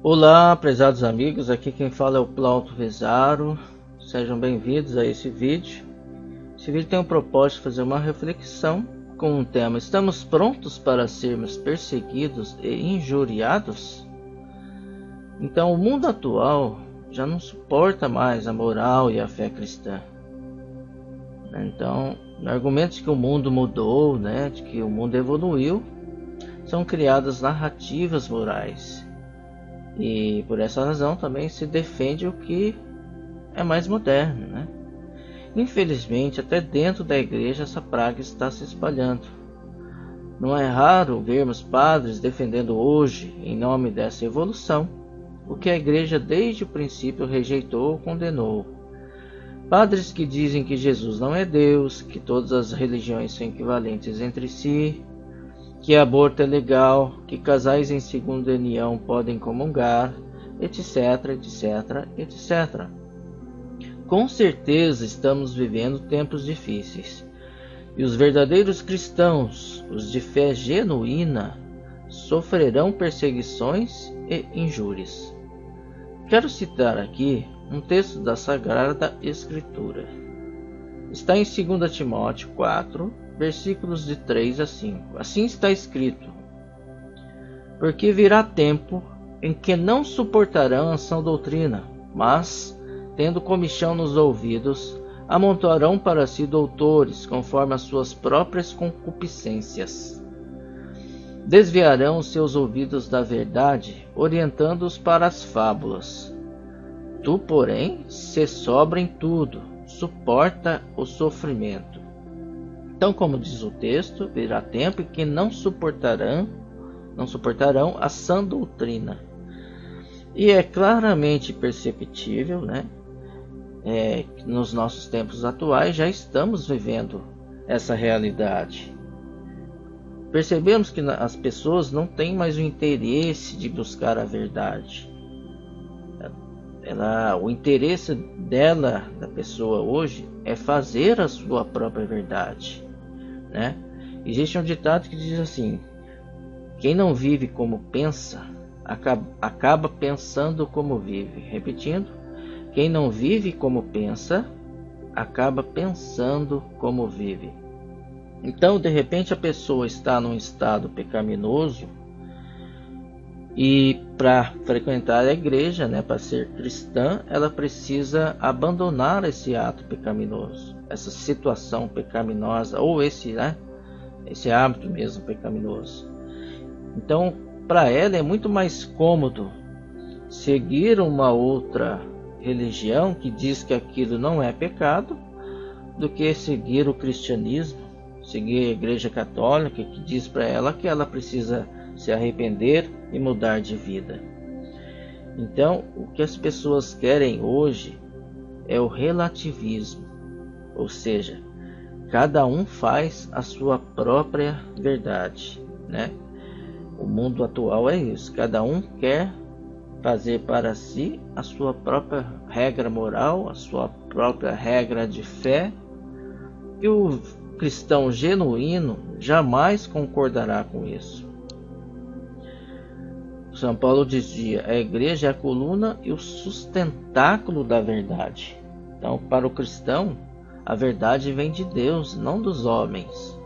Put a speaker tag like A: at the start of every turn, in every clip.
A: Olá, prezados amigos, aqui quem fala é o Plauto Vezaro. Sejam bem-vindos a esse vídeo. Esse vídeo tem o propósito de fazer uma reflexão com o tema: estamos prontos para sermos perseguidos e injuriados? Então, o mundo atual já não suporta mais a moral e a fé cristã. Então, argumentos de que o mundo mudou, de que o mundo evoluiu, são criadas narrativas morais. E por essa razão também se defende o que é mais moderno, Infelizmente, até dentro da igreja essa praga está se espalhando. Não é raro vermos padres defendendo hoje, em nome dessa evolução, o que a igreja desde o princípio rejeitou ou condenou. Padres que dizem que Jesus não é Deus, que todas as religiões são equivalentes entre si, que aborto é legal, que casais em segunda união podem comungar, etc, etc, etc. Com certeza estamos vivendo tempos difíceis, e os verdadeiros cristãos, os de fé genuína, sofrerão perseguições e injúrias. Quero citar aqui um texto da Sagrada Escritura. Está em 2 Timóteo 4, versículos de 3 a 5. Assim está escrito: porque virá tempo em que não suportarão a sã doutrina, mas, tendo comichão nos ouvidos, amontoarão para si doutores, conforme as suas próprias concupiscências. Desviarão os seus ouvidos da verdade, orientando-os para as fábulas. Tu, porém, sê sóbrio em tudo, suporta o sofrimento. Então, como diz o texto, virá tempo em que não suportarão a sã doutrina. E é claramente perceptível, que nos nossos tempos atuais já estamos vivendo essa realidade. Percebemos que as pessoas não têm mais o interesse de buscar a verdade. O interesse da pessoa hoje é fazer a sua própria verdade. Existe um ditado que diz assim: quem não vive como pensa, acaba pensando como vive. Repetindo, quem não vive como pensa, acaba pensando como vive. Então, de repente, a pessoa está num estado pecaminoso e para frequentar a igreja, para ser cristã, ela precisa abandonar esse ato pecaminoso, essa situação pecaminosa, ou esse hábito mesmo pecaminoso. Então, para ela é muito mais cômodo seguir uma outra religião que diz que aquilo não é pecado, do que seguir o cristianismo, seguir a igreja católica, que diz para ela que ela precisa se arrepender e mudar de vida. Então, o que as pessoas querem hoje é o relativismo, ou seja, cada um faz a sua própria verdade, O mundo atual é isso, cada um quer fazer para si a sua própria regra moral, a sua própria regra de fé, e o cristão genuíno jamais concordará com isso. São Paulo dizia: a igreja é a coluna e o sustentáculo da verdade. Então, para o cristão, a verdade vem de Deus, não dos homens.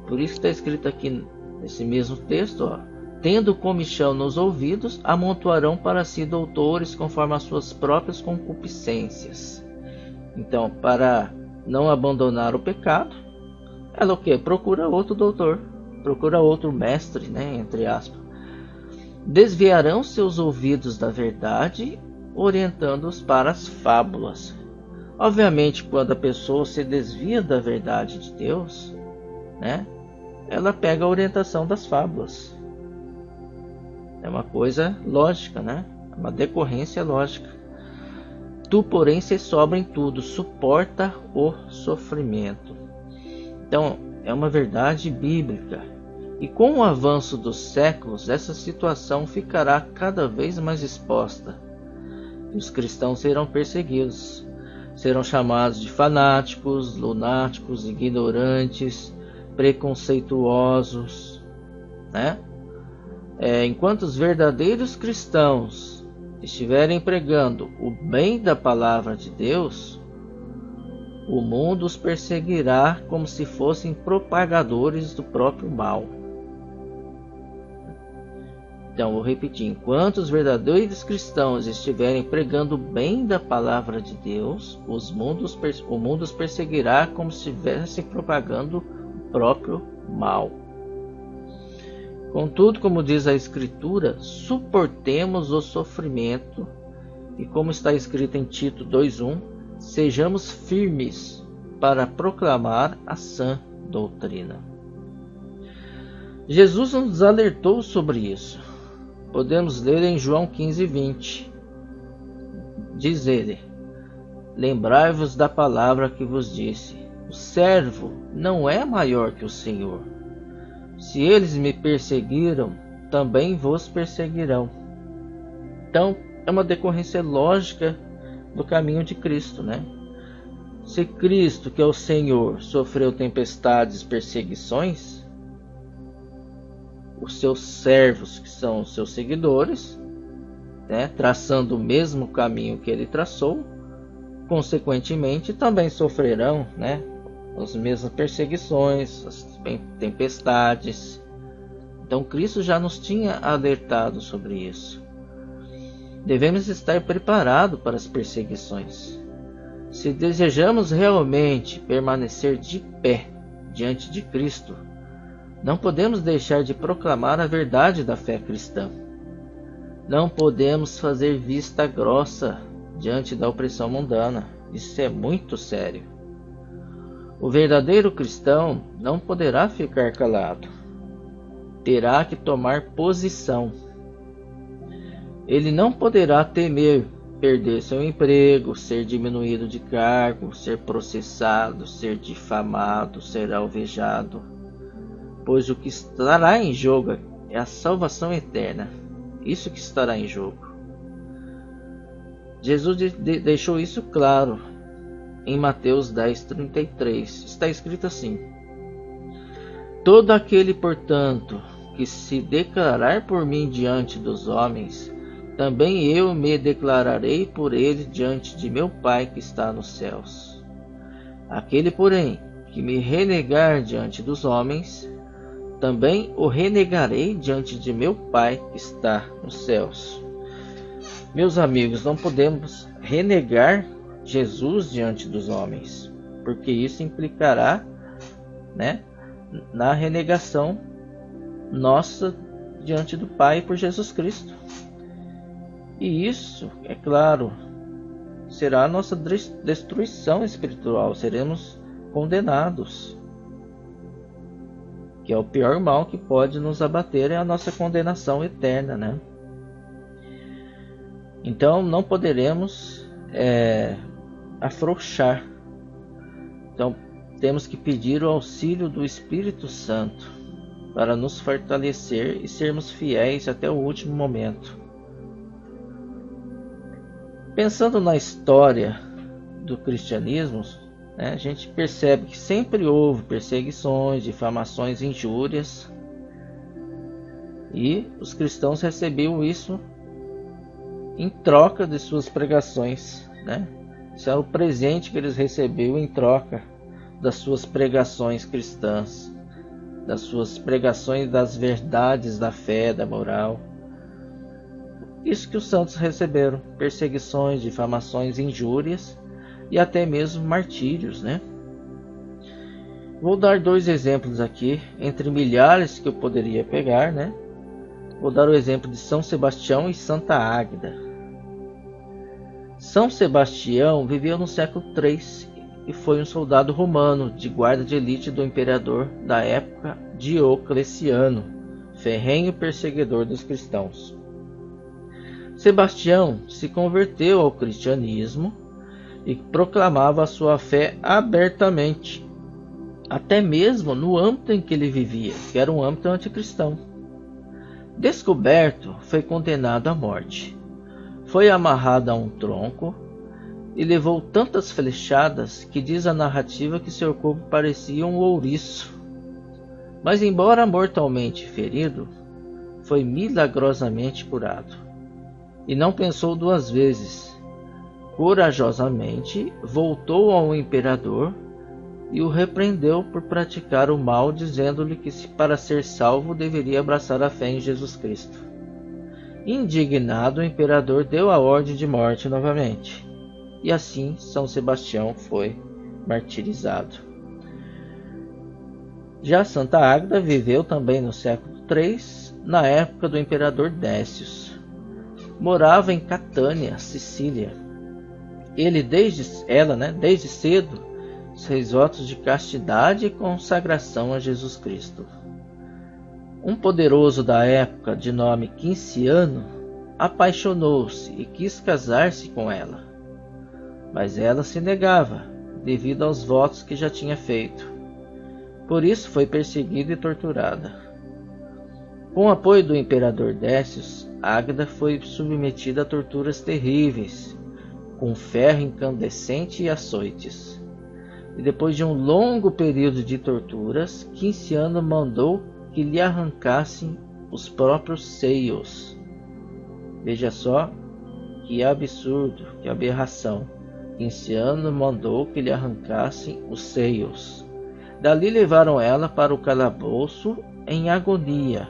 A: Por isso está escrito aqui nesse mesmo texto: tendo comichão nos ouvidos, amontoarão para si doutores conforme as suas próprias concupiscências. Então, para não abandonar o pecado, ela o quê? Procura outro doutor, procura outro mestre, entre aspas. Desviarão seus ouvidos da verdade, orientando-os para as fábulas. Obviamente, quando a pessoa se desvia da verdade de Deus, ela pega a orientação das fábulas. É uma coisa lógica, É uma decorrência lógica. Tu, porém, se sobra em tudo, suporta o sofrimento. Então, é uma verdade bíblica. E com o avanço dos séculos, essa situação ficará cada vez mais exposta. E os cristãos serão perseguidos. Serão chamados de fanáticos, lunáticos, ignorantes, preconceituosos, enquanto os verdadeiros cristãos estiverem pregando o bem da palavra de Deus, o mundo os perseguirá como se fossem propagadores do próprio mal. Então, vou repetir: enquanto os verdadeiros cristãos estiverem pregando o bem da palavra de Deus, o mundo os perseguirá como se estivessem propagando o próprio mal. Contudo, como diz a Escritura, suportemos o sofrimento e, como está escrito em Tito 2:1, sejamos firmes para proclamar a sã doutrina. Jesus nos alertou sobre isso. Podemos ler em João 15:20. Diz ele: lembrai-vos da palavra que vos disse, o servo não é maior que o Senhor. Se eles me perseguiram, também vos perseguirão. Então, é uma decorrência lógica do caminho de Cristo, né? Se Cristo, que é o Senhor, sofreu tempestades e perseguições, os seus servos, que são os seus seguidores, né, traçando o mesmo caminho que ele traçou, consequentemente também sofrerão, né, as mesmas perseguições, as tempestades. Então Cristo já nos tinha alertado sobre isso. Devemos estar preparados para as perseguições. Se desejamos realmente permanecer de pé diante de Cristo, não podemos deixar de proclamar a verdade da fé cristã. Não podemos fazer vista grossa diante da opressão mundana. Isso é muito sério. O verdadeiro cristão não poderá ficar calado. Terá que tomar posição. Ele não poderá temer perder seu emprego, ser diminuído de cargo, ser processado, ser difamado, ser alvejado, pois o que estará em jogo é a salvação eterna. Isso que estará em jogo. Jesus deixou isso claro em Mateus 10:33. Está escrito assim: todo aquele, portanto, que se declarar por mim diante dos homens, também eu me declararei por ele diante de meu Pai que está nos céus. Aquele, porém, que me renegar diante dos homens, também o renegarei diante de meu Pai que está nos céus. Meus amigos, não podemos renegar Jesus diante dos homens, porque isso implicará, né, na renegação nossa diante do Pai por Jesus Cristo. E isso, é claro, será a nossa destruição espiritual. Seremos condenados, que é o pior mal que pode nos abater, é a nossa condenação eterna, né? Então não poderemos afrouxar. Então temos que pedir o auxílio do Espírito Santo para nos fortalecer e sermos fiéis até o último momento. Pensando na história do cristianismo, né, a gente percebe que sempre houve perseguições, difamações, injúrias, e os cristãos recebiam isso em troca de suas pregações, né? Esse era o presente que eles recebiam em troca das suas pregações cristãs, das suas pregações das verdades da fé, da moral. Isso que os santos receberam: perseguições, difamações, injúrias e até mesmo martírios, né? Vou dar 2 exemplos aqui, entre milhares que eu poderia pegar, né? Vou dar o exemplo de São Sebastião e Santa Águeda. São Sebastião viveu no século III e foi um soldado romano de guarda de elite do imperador da época, Diocleciano, ferrenho perseguidor dos cristãos. Sebastião se converteu ao cristianismo e proclamava a sua fé abertamente, até mesmo no âmbito em que ele vivia, que era um âmbito anticristão. Descoberto, foi condenado à morte. Foi amarrado a um tronco e levou tantas flechadas que diz a narrativa que seu corpo parecia um ouriço. Mas embora mortalmente ferido, foi milagrosamente curado. E não pensou duas vezes. Corajosamente voltou ao imperador e o repreendeu por praticar o mal, dizendo-lhe que para ser salvo deveria abraçar a fé em Jesus Cristo. Indignado, o imperador deu a ordem de morte novamente. E assim São Sebastião foi martirizado. Já Santa Águeda viveu também no século III, na época do imperador Décio. Morava em Catânia, Sicília. Ela, desde cedo, fez votos de castidade e consagração a Jesus Cristo. Um poderoso da época, de nome Quinciano, apaixonou-se e quis casar-se com ela. Mas ela se negava, devido aos votos que já tinha feito. Por isso foi perseguida e torturada. Com o apoio do imperador Décio, Águeda foi submetida a torturas terríveis, com ferro incandescente e açoites. E depois de um longo período de torturas, Quinciano mandou que lhe arrancassem os próprios seios. Veja só que absurdo, que aberração. Quinciano mandou que lhe arrancassem os seios. Dali levaram ela para o calabouço em agonia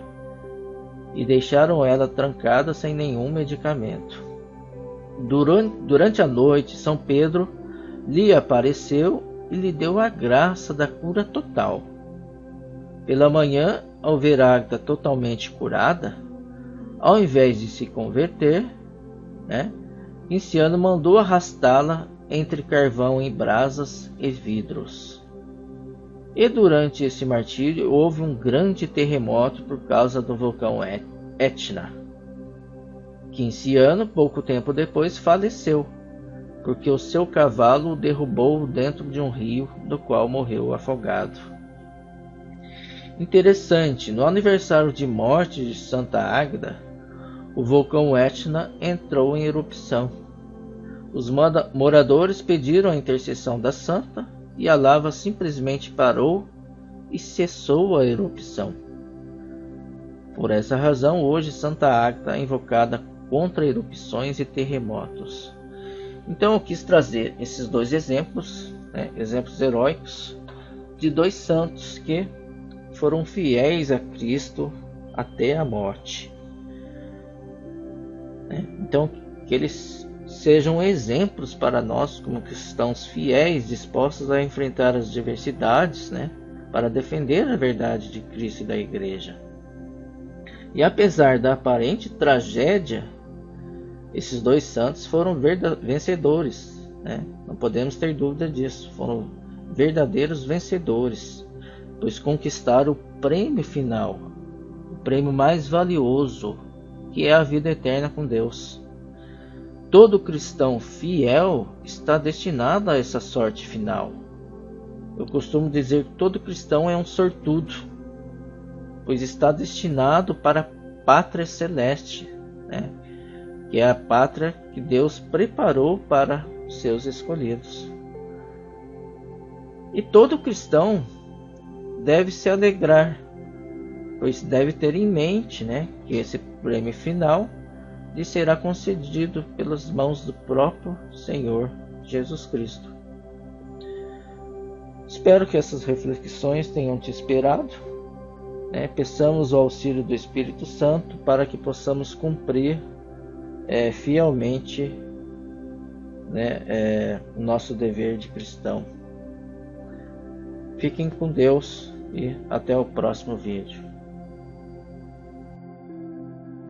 A: e deixaram ela trancada sem nenhum medicamento. Durante a noite, São Pedro lhe apareceu e lhe deu a graça da cura total. Pela manhã, ao ver Águeda totalmente curada, ao invés de se converter, Quinciano mandou arrastá-la entre carvão em brasas e vidros. E durante esse martírio houve um grande terremoto por causa do vulcão Etna. Quinciano, pouco tempo depois, faleceu, porque o seu cavalo o derrubou dentro de um rio, do qual morreu afogado. Interessante, no aniversário de morte de Santa Águeda, o vulcão Etna entrou em erupção. Os moradores pediram a intercessão da santa e a lava simplesmente parou e cessou a erupção. Por essa razão, hoje Santa Águeda é invocada contra erupções e terremotos. Então eu quis trazer esses dois exemplos, exemplos heróicos, de dois santos que foram fiéis a Cristo até a morte. Então, que eles sejam exemplos para nós como cristãos fiéis, dispostos a enfrentar as diversidades, para defender a verdade de Cristo e da Igreja. E apesar da aparente tragédia, esses dois santos foram vencedores, Não podemos ter dúvida disso. Foram verdadeiros vencedores, pois conquistaram o prêmio final, o prêmio mais valioso, que é a vida eterna com Deus. Todo cristão fiel está destinado a essa sorte final. Eu costumo dizer que todo cristão é um sortudo, pois está destinado para a pátria celeste, que é a pátria que Deus preparou para os seus escolhidos. E todo cristão deve se alegrar, pois deve ter em mente, que esse prêmio final lhe será concedido pelas mãos do próprio Senhor Jesus Cristo. Espero que essas reflexões tenham te inspirado. Peçamos o auxílio do Espírito Santo para que possamos cumprir fielmente o nosso dever de cristão. Fiquem com Deus e até o próximo vídeo.